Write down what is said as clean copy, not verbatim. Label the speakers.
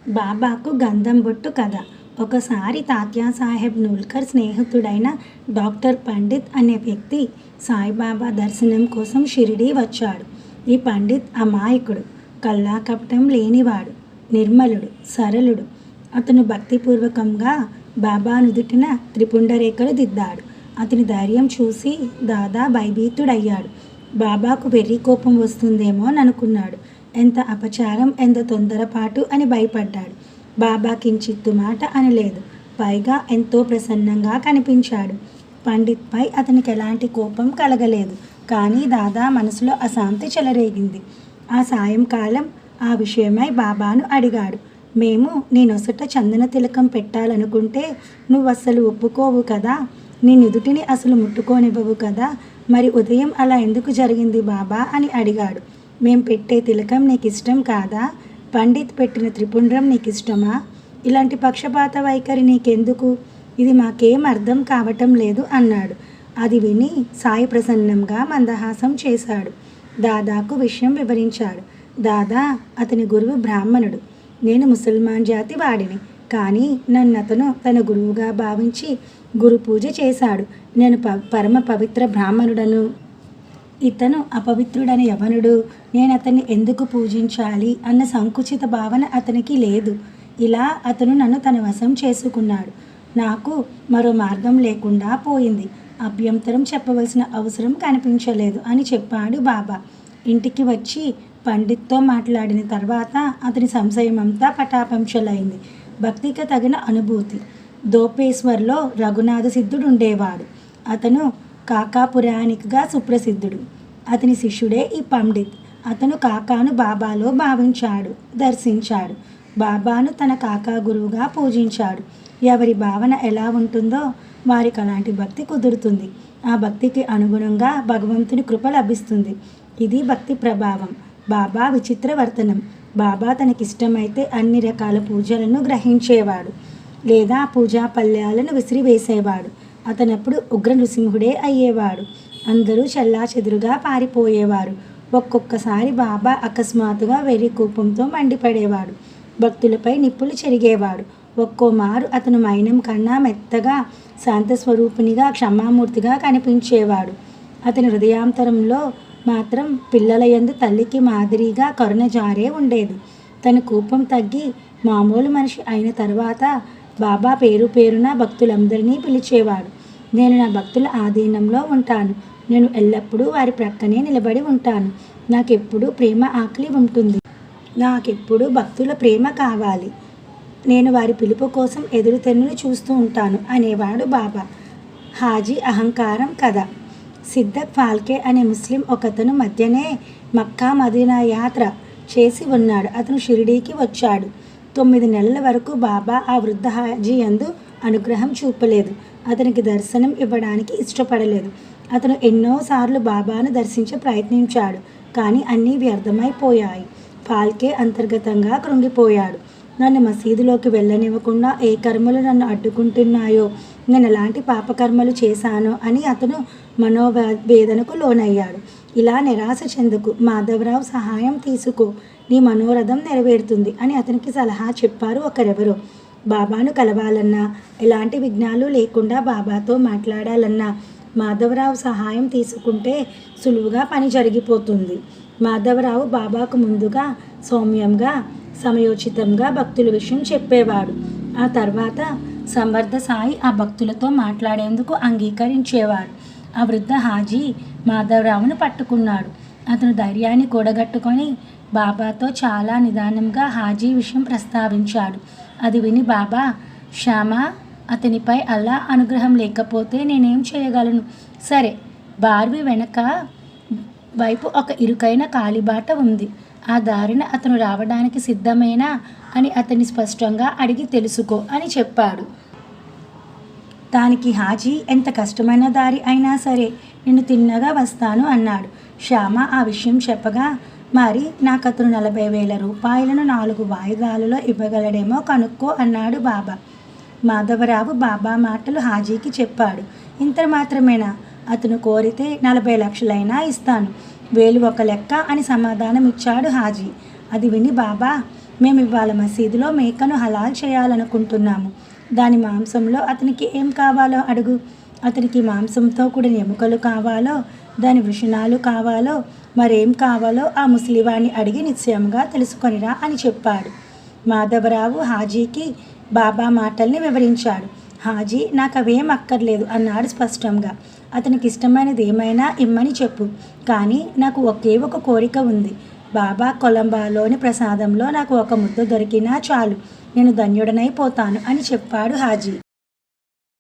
Speaker 1: బాబాకు గంధం బొట్టు కథ. ఒకసారి తాత్యా సాహెబ్ నుల్కర్ స్నేహితుడైన డాక్టర్ పండిత్ అనే వ్యక్తి సాయిబాబా దర్శనం కోసం షిరిడీ వచ్చాడు. ఈ పండిత్ అమాయకుడు, కల్లా కపటం లేనివాడు, నిర్మలుడు, సరళుడు. అతను భక్తిపూర్వకంగా బాబా నుదుటిన త్రిపుండరేఖలు దిద్దాడు. అతని ధైర్యం చూసి దాదా భయభీతుడయ్యాడు. బాబాకు వెర్రి కోపం వస్తుందేమో అనుకున్నాడు. ఎంత అపచారం, ఎంత తొందరపాటు అని భయపడ్డాడు. బాబా కించిత్తు మాట అనలేదు. పైగా ఎంతో ప్రసన్నంగా కనిపించాడు. పండిత్పై అతనికి ఎలాంటి కోపం కలగలేదు. కానీ దాదా మనసులో అశాంతి చెలరేగింది. ఆ సాయంకాలం ఆ విషయమై బాబాను అడిగాడు. మేము నీ నొసట చందన తిలకం పెట్టాలనుకుంటే నువ్వు అస్సలు ఒప్పుకోవు కదా, నీ నుదుటిని అసలు ముట్టుకోనివ్వవు కదా, మరి ఉదయం అలా ఎందుకు జరిగింది బాబా అని అడిగాడు. మేం పెట్టే తిలకం నీకు ఇష్టం కాదా? పండిత్ పెట్టిన త్రిపుండ్రం నీకు ఇష్టమా? ఇలాంటి పక్షపాత వైఖరి నీకెందుకు? ఇది మాకేం అర్థం కావటం లేదు అన్నాడు. అది విని సాయి ప్రసన్నంగా మందహాసం చేశాడు. దాదాకు విషయం వివరించాడు. దాదా, అతని గురువు బ్రాహ్మణుడు, నేను ముసల్మాన్ జాతి వాడిని. కానీ నన్ను అతను తన గురువుగా భావించి గురు పూజ చేశాడు. నేను పరమ పవిత్ర బ్రాహ్మణుడను, ఇతను అపవిత్రుడని యవనుడు. నేను అతన్ని ఎందుకు పూజించాలి అన్న సంకుచిత భావన అతనికి లేదు. ఇలా అతను నన్ను తన వశం చేసుకున్నాడు. నాకు మరో మార్గం లేకుండా పోయింది. అభ్యంతరం చెప్పవలసిన అవసరం కనిపించలేదు అని చెప్పాడు బాబా. ఇంటికి వచ్చి పండిత్తో మాట్లాడిన తర్వాత అతని సంశయమంతా పటాపంచలైంది. భక్తికి తగిన అనుభూతి. దోపేశ్వర్లో రఘునాథ సిద్ధుడు ఉండేవాడు. అతను కాకాపురాణికగా సుప్రసిద్ధుడు. అతని శిష్యుడే ఈ పండిత్. అతను కాకాను బాబాలో భావించాడు, దర్శించాడు. బాబాను తన కాకా గురువుగా పూజించాడు. ఎవరి భావన ఎలా ఉంటుందో వారికి అలాంటి భక్తి కుదురుతుంది. ఆ భక్తికి అనుగుణంగా భగవంతుని కృప లభిస్తుంది. ఇది భక్తి ప్రభావం. బాబా విచిత్రవర్తనం. బాబా తనకిష్టమైతే అన్ని రకాల పూజలను గ్రహించేవాడు, లేదా పూజా పళ్ళ్యాలను విసిరివేసేవాడు. అతనప్పుడు ఉగ్ర నృసింహుడే అయ్యేవాడు. అందరూ చెల్లాచెదురుగా పారిపోయేవారు. ఒక్కొక్కసారి బాబా అకస్మాత్తుగా వెర్రి కోపంతో మండిపడేవాడు. భక్తులపై నిప్పులు చెరిగేవాడు. ఒక్కో మారు అతను మైనం కన్నా మెత్తగా, శాంతస్వరూపునిగా, క్షమామూర్తిగా కనిపించేవాడు. అతని హృదయాంతరంలో మాత్రం పిల్లల యందు తల్లికి మాదిరిగా కరుణ జారే ఉండేది. తన కోపం తగ్గి మామూలు మనిషి అయిన తర్వాత బాబా పేరు పేరున భక్తులందరినీ పిలిచేవాడు. నేను నా భక్తుల ఆధీనంలో ఉంటాను. నేను ఎల్లప్పుడూ వారి ప్రక్కనే నిలబడి ఉంటాను. నాకెప్పుడూ ప్రేమ ఆకలి ఉంటుంది. నాకెప్పుడూ భక్తుల ప్రేమ కావాలి. నేను వారి పిలుపు కోసం ఎదురుతెన్నులు చూస్తూ ఉంటాను అనేవాడు బాబా. హాజీ అహంకారం కథ. సిద్దక్ ఫాల్కే అనే ముస్లిం ఒకతను మధ్యనే మక్కా మదీనా యాత్ర చేసి ఉన్నాడు. అతను షిరిడీకి వచ్చాడు. 9 నెలల వరకు బాబా ఆ వృద్ధ హాజీ యందు అనుగ్రహం చూపలేదు. అతనికి దర్శనం ఇవ్వడానికి ఇష్టపడలేదు. అతను ఎన్నోసార్లు బాబాను దర్శించ ప్రయత్నించాడు. కానీ అన్నీ వ్యర్థమైపోయాయి. ఫాల్కే అంతర్గతంగా కృంగిపోయాడు. నన్ను మసీదులోకి వెళ్ళనివ్వకుండా ఏ కర్మలు నన్ను అడ్డుకుంటున్నాయో, నేను ఎలాంటి పాపకర్మలు చేశానో అని అతను మనోవేదనకు లోనయ్యాడు. ఇలా నిరాశ చెందకు, మాధవరావు సహాయం తీసుకో, నీ మనోరథం నెరవేరుతుంది అని అతనికి సలహా చెప్పారు ఒకరెవరో. బాబాను కలవాలన్నా, ఎలాంటి విఘ్నాలు లేకుండా బాబాతో మాట్లాడాలన్నా మాధవరావు సహాయం తీసుకుంటే సులువుగా పని జరిగిపోతుంది. మాధవరావు బాబాకు ముందుగా సౌమ్యంగా, సమయోచితంగా భక్తుల విషయం చెప్పేవాడు. ఆ తర్వాత సంవర్ధ సాయి ఆ భక్తులతో మాట్లాడేందుకు అంగీకరించేవాడు. ఆ వృద్ధ హాజీ మాధవరావును పట్టుకున్నాడు. అతను ధైర్యాన్ని కూడగట్టుకొని బాబాతో చాలా నిదానంగా హాజీ విషయం ప్రస్తావించాడు. అది విని బాబా, శ్యామా, అతనిపై అల్లా అనుగ్రహం లేకపోతే నేనేం చేయగలను? సరే, బార్వి వెనక వైపు ఒక ఇరుకైన కాలిబాట ఉంది. ఆ దారిన అతను రావడానికి సిద్ధమేనా అని అతన్ని స్పష్టంగా అడిగి తెలుసుకో అని చెప్పాడు. దానికి హాజీ, ఎంత కష్టమైన దారి అయినా సరే నేను తిన్నగా వస్తాను అన్నాడు. శ్యామ ఆ విషయం చెప్పగా, మరి నాకు అతను 40,000 రూపాయలను 4 వాయిదాలలో ఇవ్వగలడేమో కనుక్కో అన్నాడు బాబా. మాధవరావు బాబా మాటలు హాజీకి చెప్పాడు. ఇంత మాత్రమేనా? అతను కోరితే 40 లక్షలైనా ఇస్తాను, 1000 ఒక లెక్క అని సమాధానం ఇచ్చాడు హాజీ. అది విని బాబా, మేము ఇవాళ మసీదులో మేకను హలాల్ చేయాలనుకుంటున్నాము. దాని మాంసంలో అతనికి ఏం కావాలో అడుగు. అతనికి మాంసంతో కూడిన ఎముకలు కావాలో, దాని వృషణాలు కావాలో, మరేం కావాలో ఆ ముసలివాణ్ణి అడిగి నిశ్చయంగా తెలుసుకొనిరా అని చెప్పాడు. మాధవరావు హాజీకి బాబా మాటల్ని వివరించాడు. హాజీ నాకు అవేం అక్కర్లేదు అన్నాడు స్పష్టంగా. అతనికి ఇష్టమైనది ఏమైనా ఇమ్మని చెప్పు, కానీ నాకు ఒకే ఒక కోరిక ఉంది. బాబా కొలంబాలోని ప్రసాదంలో నాకు ఒక ముద్ద దొరికినా చాలు, నేను ధన్యుడనైపోతాను అని చెప్పాడు హాజీ.